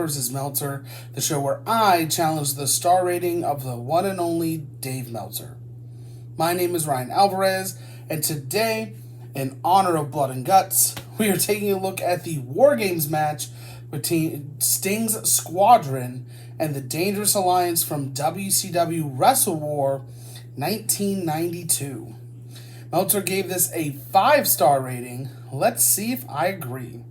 vs. Meltzer, the show where I challenge the star rating of the one and only Dave Meltzer. My name is Ryan Alvarez, and today, in honor of Blood and Guts, we are taking a look at the War Games match between Sting's Squadron and the Dangerous Alliance from WCW WrestleWar 1992. Meltzer gave this a 5-star rating. Let's see if I agree.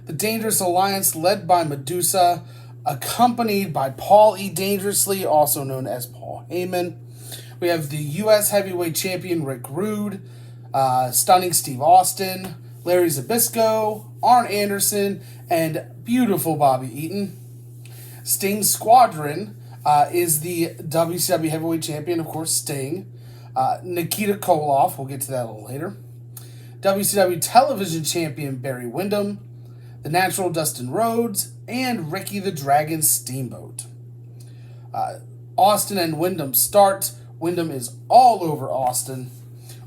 The Dangerous Alliance, led by Medusa, accompanied by Paul E. Dangerously, also known as Paul Heyman. We have the U.S. Heavyweight Champion Rick Rude, Stunning Steve Austin, Larry Zbyszko, Arn Anderson, and beautiful Bobby Eaton. Sting's Squadron is the WCW Heavyweight Champion, of course, Sting. Nikita Koloff, we'll get to that a little later. WCW Television Champion Barry Windham, the Natural Dustin Rhodes, and Ricky the Dragon Steamboat. Austin and Windham start. Windham is all over Austin.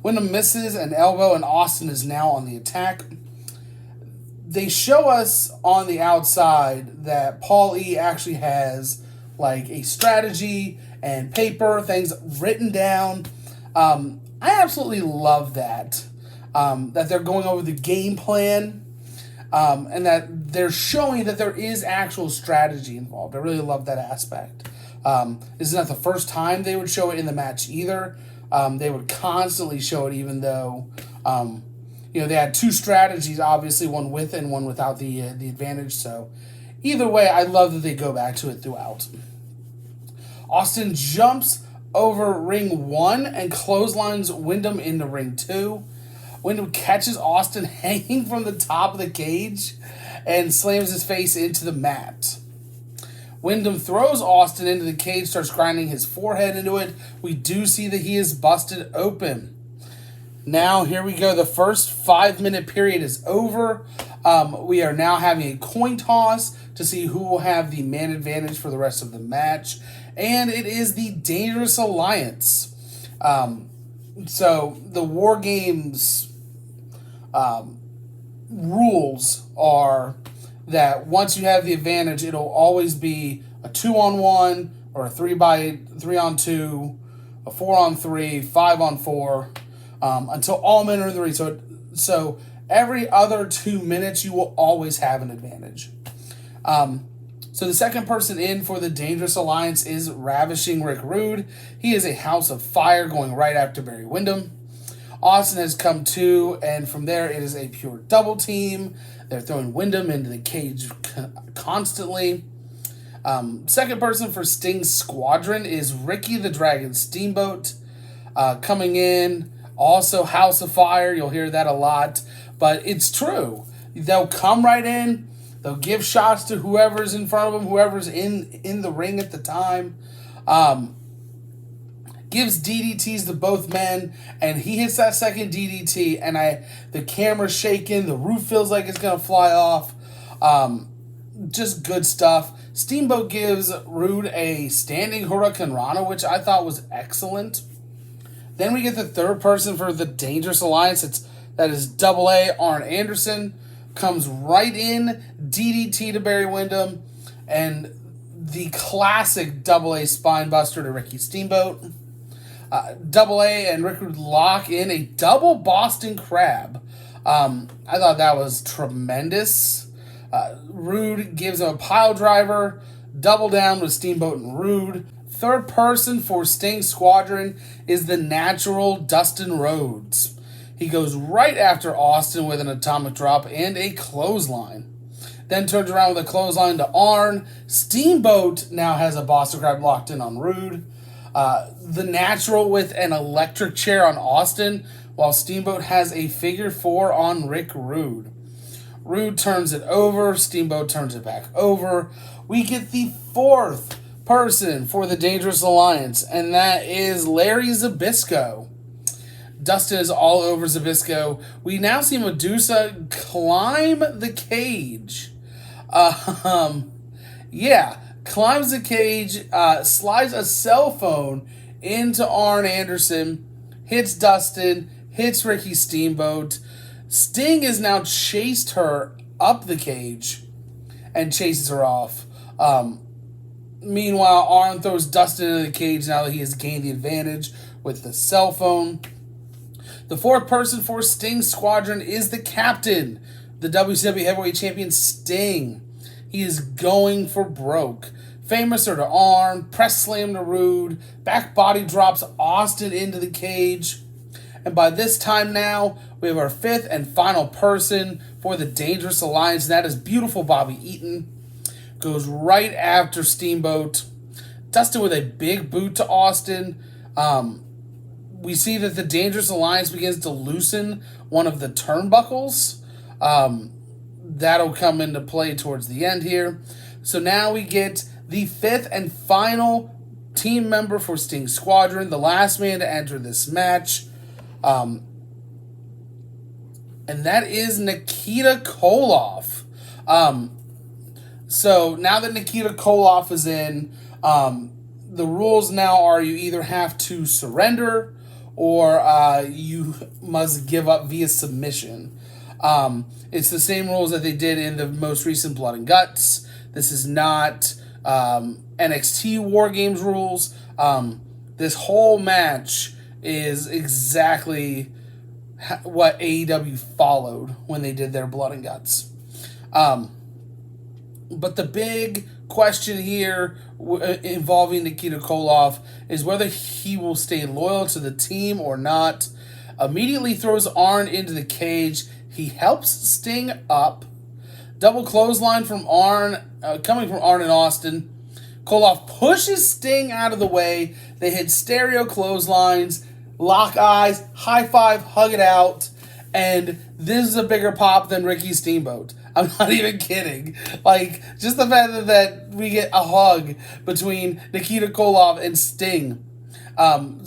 Windham misses an elbow, and Austin is now on the attack. They show us on the outside that Paul E. actually has like a strategy and paper, things written down. I absolutely love that. That they're going over the game plan, and that they're showing that there is actual strategy involved. I really love that aspect. This is not the first time they would show it in the match either. They would constantly show it, even though they had two strategies, obviously, one with and one without the advantage. So either way, I love that they go back to it throughout. Austin jumps over ring 1 and clotheslines Windham into ring 2. Windham catches Austin hanging from the top of the cage and slams his face into the mat. Wyndham throws Austin into the cage, starts grinding his forehead into it. We do see that he is busted open. Now, here we go. The first 5-minute period is over. We are now having a coin toss to see who will have the man advantage for the rest of the match. And it is the Dangerous Alliance. So the War Games rules are that once you have the advantage, it'll always be a 2-on-1 or a 3-on-2, a 4-on-3, 5-on-4, until all men are in the ring. So every other 2 minutes, you will always have an advantage. So the second person in for the Dangerous Alliance is Ravishing Rick Rude. He is a house of fire going right after Barry Windham. Austin has come to, and from there it is a pure double team. They're throwing Windham into the cage constantly. Second person for Sting's Squadron is Ricky the Dragon Steamboat. Coming in, also House of Fire. You'll hear that a lot, but it's true. They'll come right in. They'll give shots to whoever's in front of them, whoever's in the ring at the time. Gives DDTs to both men, and he hits that second DDT, and the camera's shaking, the roof feels like it's going to fly off. Just good stuff. Steamboat gives Rude a standing Hurricane Rana, which I thought was excellent. Then we get the third person for the Dangerous Alliance. That is Double A, Arn Anderson. Comes right in, DDT to Barry Windham, and the classic Double A spine buster to Ricky Steamboat. Double A and Rick would lock in a double Boston Crab. I thought that was tremendous. Rude gives him a pile driver, double down with Steamboat and Rude. Third person for Sting's Squadron is the Natural Dustin Rhodes. He goes right after Austin with an atomic drop and a clothesline. Then turns around with a clothesline to Arn. Steamboat now has a Boston Crab locked in on Rude. The Natural with an electric chair on Austin, while Steamboat has a figure 4 on Rick Rude. Rude turns it over. Steamboat turns it back over. We get the fourth person for the Dangerous Alliance, and that is Larry Zbyszko. Dustin is all over Zbyszko. We now see Medusa climb the cage. Climbs the cage, slides a cell phone into Arn Anderson, hits Dustin, hits Ricky Steamboat. Sting has now chased her up the cage and chases her off. Meanwhile, Arn throws Dustin into the cage now that he has gained the advantage with the cell phone. The fourth person for Sting's Squadron is the captain, the WCW Heavyweight Champion Sting. He is going for broke. Famouser to Arn, press slam to Rude, back body drops Austin into the cage. And by this time now, we have our fifth and final person for the Dangerous Alliance, and that is beautiful Bobby Eaton. Goes right after Steamboat. Dustin with a big boot to Austin. We see that the Dangerous Alliance begins to loosen one of the turnbuckles. That'll come into play towards the end here. So now we get the fifth and final team member for Sting's Squadron, the last man to enter this match. And that is Nikita Koloff. So now that Nikita Koloff is in, the rules now are you either have to surrender or you must give up via submission. It's the same rules that they did in the most recent Blood and Guts. This is not NXT War Games rules. This whole match is exactly what AEW followed when they did their Blood and Guts. But the big question here involving Nikita Koloff is whether he will stay loyal to the team or not. Immediately throws Arn into the cage. He helps Sting up. Double clothesline from Arn, coming from Arn and Austin. Koloff pushes Sting out of the way. They hit stereo clotheslines, lock eyes, high five, hug it out. And this is a bigger pop than Ricky Steamboat. I'm not even kidding. Like, just the fact that we get a hug between Nikita Koloff and Sting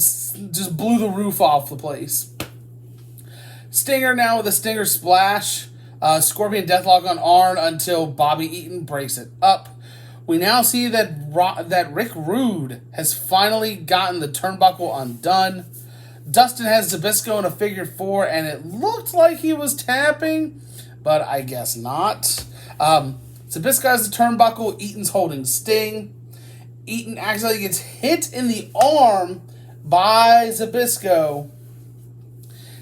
just blew the roof off the place. Stinger now with a Stinger Splash. Scorpion Deathlock on Arn until Bobby Eaton breaks it up. We now see that Rick Rude has finally gotten the turnbuckle undone. Dustin has Zbyszko in a figure four, and it looked like he was tapping, but I guess not. Zbyszko has the turnbuckle. Eaton's holding Sting. Eaton accidentally gets hit in the arm by Zbyszko.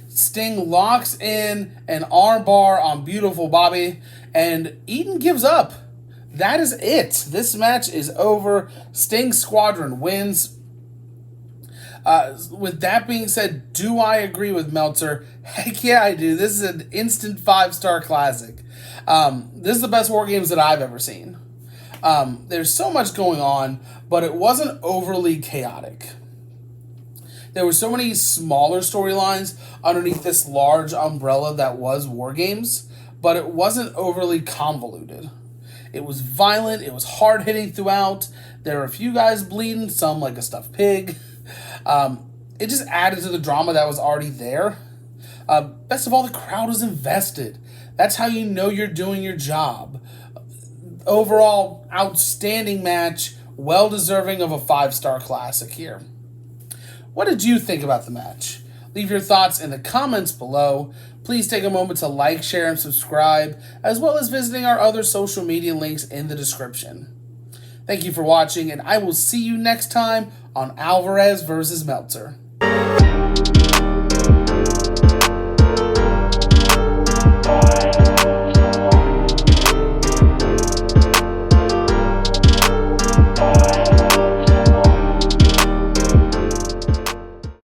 Sting locks in an armbar on beautiful Bobby, and Eaton gives up. That is it. This match is over. Sting's Squadron wins. With that being said, do I agree with Meltzer? Heck yeah, I do. This is an instant 5-star classic. This is the best War Games that I've ever seen. There's so much going on, but it wasn't overly chaotic. There were so many smaller storylines underneath this large umbrella that was War Games, but it wasn't overly convoluted. It was violent, it was hard-hitting throughout. There were a few guys bleeding, some like a stuffed pig. It just added to the drama that was already there. Best of all, the crowd was invested. That's how you know you're doing your job. Overall, outstanding match, well-deserving of a 5-star classic here. What did you think about the match? Leave your thoughts in the comments below. Please take a moment to like, share, and subscribe, as well as visiting our other social media links in the description. Thank you for watching, and I will see you next time on Alvarez vs. Meltzer.